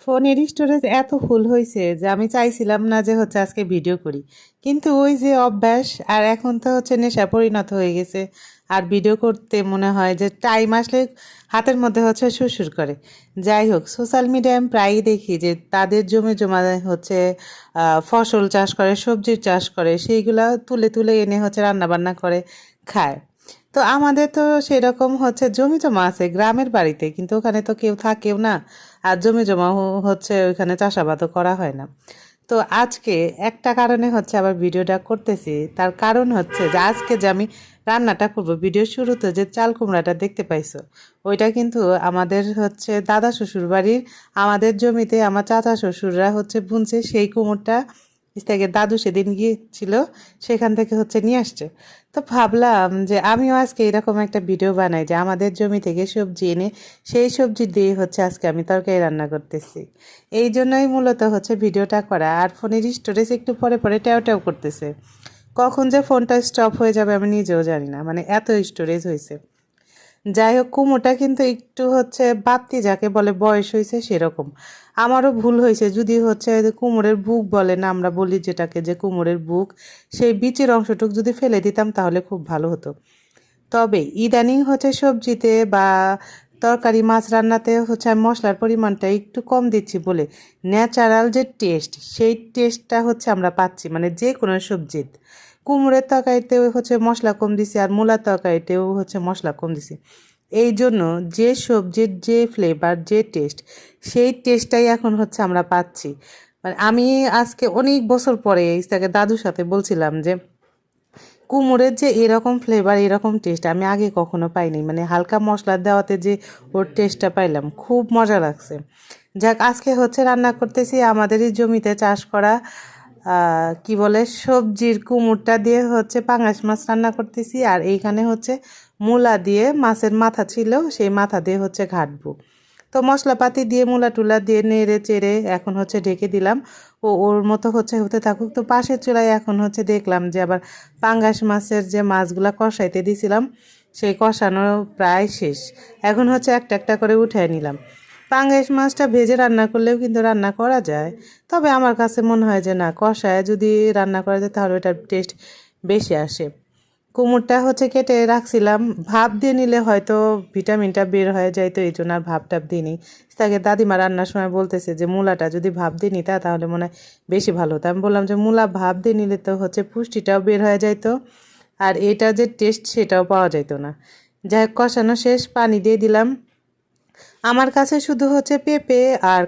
ফোনের স্টোরেজ এত ফুল হয়েছে যে আমি চাইছিলাম না যে আজকে ভিডিও করি, কিন্তু ওই যে অভ্যাস, আর এখন তো নেশা পরিণত হয়ে গেছে। আর ভিডিও করতে মনে হয় যে টাইম আসলে হাতের মধ্যে সুরসুর করে। যাই হোক, সোশ্যাল মিডিয়ায় আমি প্রায়ই দেখি যে তাদের জমি জমা ফসল চাষ করে, সবজির চাষ করে, সেইগুলা তুলে তুলে এনে রান্না বান্না করে খায়। তো আমাদের তো সেরকম জমি জমা আছে গ্রামের বাড়িতে, কিন্তু ওখানে তো কেউ থাকেও না। আর জমি জমা ওইখানে চাষাবাদও করা হয় না। তো আজকে একটা কারণে আবার ভিডিওটা করতেছি। তার কারণ যে আজকে যে আমি রান্নাটা করব, ভিডিও শুরুতে যে চাল কুমড়াটা দেখতে পাইছো, ওইটা কিন্তু আমাদের দাদা শ্বশুর বাড়ির, আমাদের জমিতে আমার চাচা শ্বশুররা বুনছে সেই কুমড়টা। থেকে দাদু সেদিন গিয়েছিল, সেখান থেকে নিয়ে আসছে। তো ভাবলাম যে আমিও আজকে এরকম একটা ভিডিও বানাই যে আমাদের জমি থেকে সবজি এনে সেই সবজি দিয়ে আজকে আমি তরকারি রান্না করতেছি। এই জন্যই মূলত ভিডিওটা করা। আর ফোনের স্টোরেজ একটু পরে পরে ট্যাও ট্যাও করতেছে, কখন যে ফোনটা স্টপ হয়ে যাবে আমি নিজেও জানি না, মানে এত স্টোরেজ হয়েছে। যাই হোক, কুমোটা কিন্তু একটু বাড়তি, যাকে বলে বয়স হয়েছে সেরকম। আমারও ভুল হয়েছে, যদি কুমোরের বুক বলে না, আমরা বলি যেটাকে, যে কুমোরের বুক, সেই বীচের অংশটুক যদি ফেলে দিতাম তাহলে খুব ভালো হতো। তবে ইদানিং সবজিতে বা তরকারি মাছ রান্নাতে আমি মশলার পরিমাণটা একটু কম দিচ্ছি বলে ন্যাচারাল যে টেস্ট, সেই টেস্টটা আমরা পাচ্ছি, মানে যে কোনো সবজির। কুমড়োর তরকারিতেও মশলা কম দিছি, আর মূলার তরকারিতেও মশলা কম দিছি। এই জন্য যে সবজির যে ফ্লেভার, যে টেস্ট, সেই টেস্টটাই এখন আমরা পাচ্ছি। মানে আমি আজকে অনেক বছর পরে ইস্তাকে দাদুর সাথে বলছিলাম যে কুমড়োর যে এরকম ফ্লেভার, এরকম টেস্ট আমি আগে কখনো পাইনি। মানে হালকা মশলা দেওয়াতে যে ওর টেস্টটা পাইলাম, খুব মজা লাগছে। যাক, আজকে রান্না করতেছি আমাদেরই জমিতে চাষ করা কি বলে সবজির কুমড়টা দিয়ে পাঙাশ মাছ রান্না করতেছি। আর এইখানে মূলা দিয়ে, মাছের মাথা ছিল, সেই মাথা দিয়ে ঘাটবো। তো মশলাপাতি দিয়ে মূলা টুলা দিয়ে নেড়ে চেড়ে এখন ঢেকে দিলাম। ওর মতো হতে থাকুক। তো পাশের চুলায় এখন দেখলাম যে আবার পাঙ্গাস মাছের যে মাছগুলা কষাইতে দিছিলাম, সেই কষানো প্রায় শেষ। এখন একটা একটা করে উঠায় নিলাম। পাঙ্গাস মাছটা ভেজে রান্না করলেও কিন্তু রান্না করা যায়, তবে আমার কাছে মনে হয় যে না, কষায় যদি রান্না করা যায় তাহলে ওটার টেস্ট বেশি আসে। কুমড়টা কেটে রাখছিলাম, ভাপ দিয়ে নিলে হয়তো ভিটামিনটা বের হয়ে যায়, তো এই জন্য আর ভাপ টাপ দিইনি। তাকে দাদিমা রান্নার সময় বলতেছে যে মূলাটা যদি ভাপ দিয়ে নিতা তাহলে মনে হয় বেশি ভালো হতো। আমি বললাম যে মূলা ভাপ দিয়ে নিলে তো পুষ্টিটাও বের হয়ে যাইতো, আর এটা যে টেস্ট সেটাও পাওয়া যাইতো না। যাই হোক, কষানো শেষ, পানি দিয়ে দিলাম। আমার কাছে শুধু পেঁপে আর